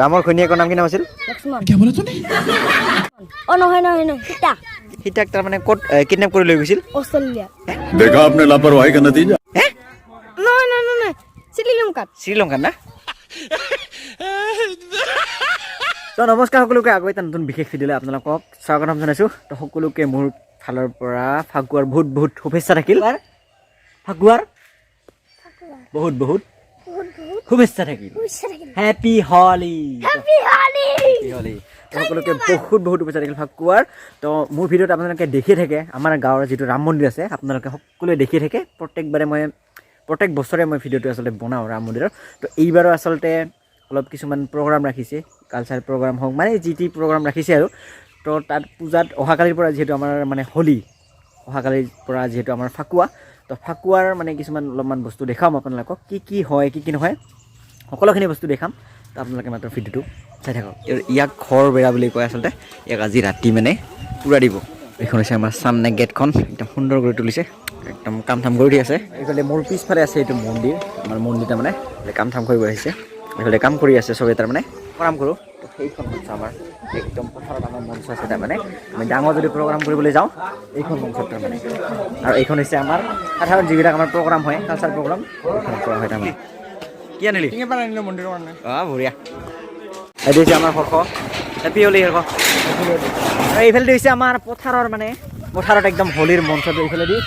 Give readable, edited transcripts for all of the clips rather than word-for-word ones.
ৰামৰ ঘৈণীয়েকৰ নাম কি নাম আছিল? লক্ষ্মণ। কি বলে তুমি? নহয় সীতা। সীতাক তাৰ মানে ক'ত কিডনেপ কৰি লৈ গৈছিল? অষ্ট্ৰেলিয়া। देखा आपने लापरवाही का नतीजा। নহয় শ্ৰীলংকাত। শ্ৰীলংকাত না? তো নমস্কাৰ সকলোকে আকৌ এটা নতুন বিশেষ ভিডিঅ'লৈ আপোনালোকক স্বাগতম জনাইছোঁ। তো সকলোকে মোৰ ফালৰ পৰা ফাগুৱাৰ বহুত শুভেচ্ছা থাকিল। ফাগুৱাৰ বহুত শুভেচ্ছা থাকিল। হেপী হলি। সকলোকে বহুত শুভেচ্ছা থাকিল ফাগুৱাৰ। তো মোৰ ভিডিঅ'ত আপোনালোকে দেখিয়ে থাকে আমাৰ গাঁৱৰ যিটো ৰাম মন্দিৰ আছে আপোনালোকে সকলোৱে দেখিয়ে থাকে। প্ৰত্যেক বছৰে মই ভিডিঅ'টো আচলতে বনাওঁ ৰাম মন্দিৰৰ। তো এইবাৰো আচলতে অলপ কিছুমান প্ৰগ্ৰাম ৰাখিছে, কালচাৰেল প্ৰগ্ৰাম হওক মানে যি টি প্ৰগ্ৰাম ৰাখিছে আৰু। তো তাত পূজাত অহাকালিৰ পৰা যিহেতু আমাৰ মানে হোলী, অহাকালিৰ পৰা যিহেতু আমাৰ ফাকুৱা, তো ফাকুৱাৰ মানে কিছুমান অলপমান বস্তু দেখাম আপোনালোকক। কি হয় কি নহয় সকলোখিনি বস্তু দেখাম। তো আপোনালোকে মাত্ৰ ভিডিঅ'টো চাই থাকক। ইয়াক ঘৰ বেৰা বুলি কয় আচলতে। ইয়াক আজি ৰাতি মানে পূৰা দিব। এইখন হৈছে আমাৰ সামনে গেটখন, একদম সুন্দৰ কৰি তুলিছে, একদম কাম ঠাম কৰি আছে। এইফালে মোৰ পিছফালে আছে এইটো মন্দিৰ, আমাৰ মন্দিৰ তাৰমানে কাম ঠাম কৰিব আহিছে। এইফালে কাম কৰি আছে চবেই তাৰমানে প্ৰগ্ৰাম কৰোঁ। তো সেইখন মঞ্চ আমাৰ একদম পথাৰত আমাৰ মঞ্চ আছে তাৰমানে। আমি ডাঙৰ যদি প্ৰগ্ৰাম কৰিবলৈ যাওঁ এইখন মঞ্চত তাৰমানে। আৰু এইখন হৈছে আমাৰ সাধাৰণ যিবিলাক আমাৰ প্ৰগ্ৰাম হয় কালচাৰ প্ৰগ্ৰাম এইখন কৰা হয় তাৰমানে। কি আনিলি? মন্দিৰৰ কাৰণে। অঁ বঢ়িয়া। এইটো হৈছে আমাৰ সৰ্ষ হেপী হলি সৰ্ষ। আৰু এইফালে হৈছে আমাৰ পথাৰৰ মানে পথাৰত একদম হোলীৰ মঞ্চটো এইফালে দি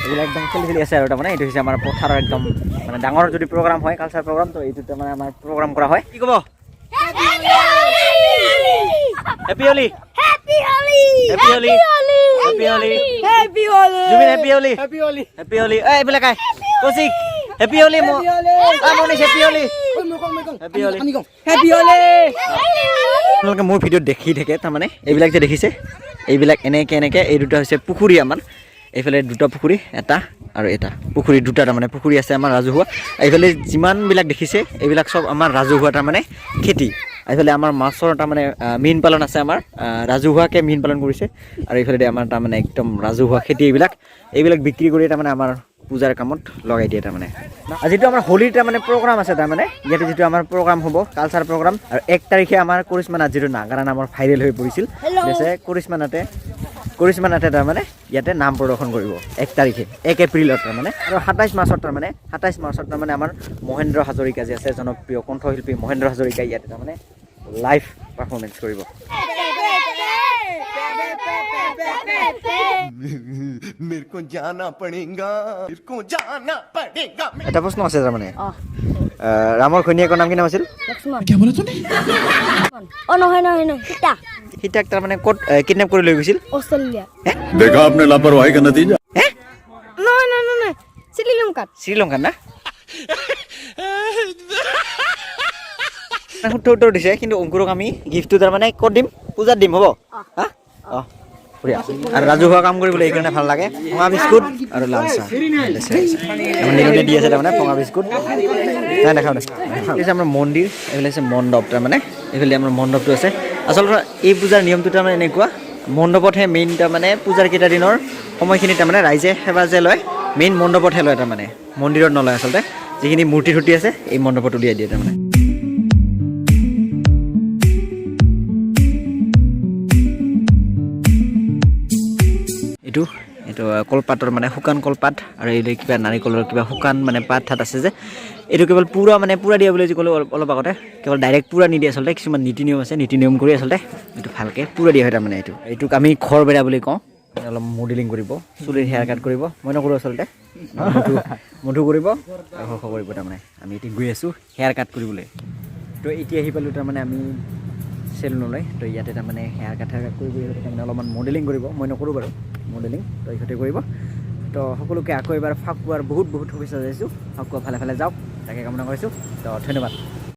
এইবিলাক একদম খেলি আছে আৰু তাৰমানে। এইটো হৈছে আমাৰ পথাৰৰ একদম মানে ডাঙৰ যদি প্ৰগ্ৰাম হয় কালচাৰ প্ৰগ্ৰাম, তো এইটোতে মানে আমাৰ প্ৰগ্ৰাম কৰা হয়। কি ক'ব? হেপী হলি। জুবিন হেপী হলি। এইবিলাক কৌশিক হেপী হলি। মনীষ হেপী হলি। আপোনালোকে মোৰ ভিডিঅ'ত দেখি থাকে তাৰমানে এইবিলাক যে দেখিছে, এইবিলাক এনেকৈ এই দুটা হৈছে পুখুৰী আমাৰ। এইফালে দুটা পুখুৰী, এটা আৰু এটা পুখুৰী, দুটা তাৰমানে পুখুৰী আছে আমাৰ ৰাজহুৱা। এইফালে যিমানবিলাক দেখিছে এইবিলাক চব আমাৰ ৰাজহুৱা তাৰমানে খেতি। এইফালে আমাৰ মাছৰ তাৰমানে মীন পালন আছে, আমাৰ ৰাজহুৱাকৈ মীন পালন কৰিছে। আৰু এইফালে আমাৰ তাৰমানে একদম ৰাজহুৱা খেতি এইবিলাক বিক্ৰী কৰি তাৰমানে আমাৰ পূজাৰ কামত লগাই দিয়ে তাৰমানে। আৰু যিটো আমাৰ হোলীৰ তাৰমানে প্ৰগ্ৰাম আছে তাৰমানে ইয়াতে যিটো আমাৰ প্ৰগ্ৰাম হ'ব কালচাৰ প্ৰগ্ৰাম। আৰু 1 তাৰিখে আমাৰ কৰিশ্মা নাথ যিটো নাগাৰা নামৰ ভাইৰেল হৈ পৰিছিল, কৰিশ্মা নাথে তাৰমানে ইয়াতে নাম প্ৰদৰ্শন কৰিব 1 তাৰিখে, 1 এপ্ৰিলত তাৰমানে। আৰু 27 মাৰ্চত তাৰমানে আমাৰ মহেন্দ্ৰ হাজৰিকা যে আছে জনপ্ৰিয় কণ্ঠশিল্পী মহেন্দ্ৰ হাজৰিকা ইয়াতে তাৰমানে লাইভ পাৰফৰ্মেঞ্চ কৰিব। এটা প্ৰশ্ন আছে তাৰমানে, ৰামৰ ঘৈণীয়েকৰ নাম কি নাম আছিল? লক্ষ্মণ। কি বলে তুমি? নহয় সীতা। সীতাক তাৰমানে ক'ত কিডনেপ কৰি লৈ গৈছিল? অষ্ট্ৰেলিয়া। देखा आपने लापरवाही का नतीजा। নহয় শ্ৰীলংকাত না? উত্তৰ দিছে, কিন্তু অংকুৰক আমি গিফ্টটো তাৰমানে ক'ত দিম? পূজাত দিম, হ'ব? অঁ বঢ়িয়া। আৰু ৰাজহুৱা কাম কৰিবলৈ এইকাৰণে ভাল লাগে। পঙা বিস্কুট আৰু লাল চাহ নিৰণে দি আছে তাৰমানে পঙা বিস্কুট। নাই দেখাওঁ হৈছে আমাৰ মন্দিৰ, এইফালে হৈছে মণ্ডপ তাৰমানে। এইফালে আমাৰ মণ্ডপটো আছে। আচলতে এই পূজাৰ নিয়মটো তাৰমানে এনেকুৱা, মণ্ডপতহে মেইন তাৰমানে পূজাৰ কেইটা দিনৰ সময়খিনি তাৰমানে ৰাইজে সেৱা যে লয় মেইন মণ্ডপতহে লয় তাৰমানে, মন্দিৰত নলয় আচলতে। যিখিনি মূৰ্তি থুৰ্তি আছে এই মণ্ডপত উলিয়াই দিয়ে তাৰমানে। এইটো কলপাতৰ মানে শুকান কলপাত, আৰু এই কিবা নাৰিকলৰ কিবা শুকান মানে পাত ঠাত আছে যে এইটো কেৱল পূৰা দিয়া বুলি যে ক'লোঁ অলপ আগতে, কেৱল ডাইৰেক্ট পূৰা নিদিয়ে আচলতে। কিছুমান নীতি নিয়ম আছে, নীতি নিয়ম কৰি আচলতে এইটো ভালকৈ পূৰা দিয়া হয় তাৰমানে। এইটোক আমি ঘৰ বেৰা বুলি কওঁ। অলপ মডেলিং কৰিব, চুলিৰ হেয়াৰ কাট কৰিব, মই নকৰোঁ আচলতে, মধু কৰিব, কৰিব তাৰমানে। আমি এতিয়া গৈ আছোঁ হেয়াৰ কাট কৰিবলৈ। তো এতিয়া আহি পালোঁ তাৰমানে আমি চেলুনলৈ। তো ইয়াতে তাৰমানে হেয়াৰ কাট কৰিব তাৰমানে অলপমান মডেলিং কৰিব, মই নকৰোঁ বাৰু মডেলিং, তো ইহঁতে কৰিব। তো সকলোকে আকৌ এবাৰ ফাকুৱাৰ বহুত শুভেচ্ছা জনাইছোঁ। ফাকুৱা ভালে যাওক তাকে কামনা কৰিছোঁ। তো ধন্যবাদ।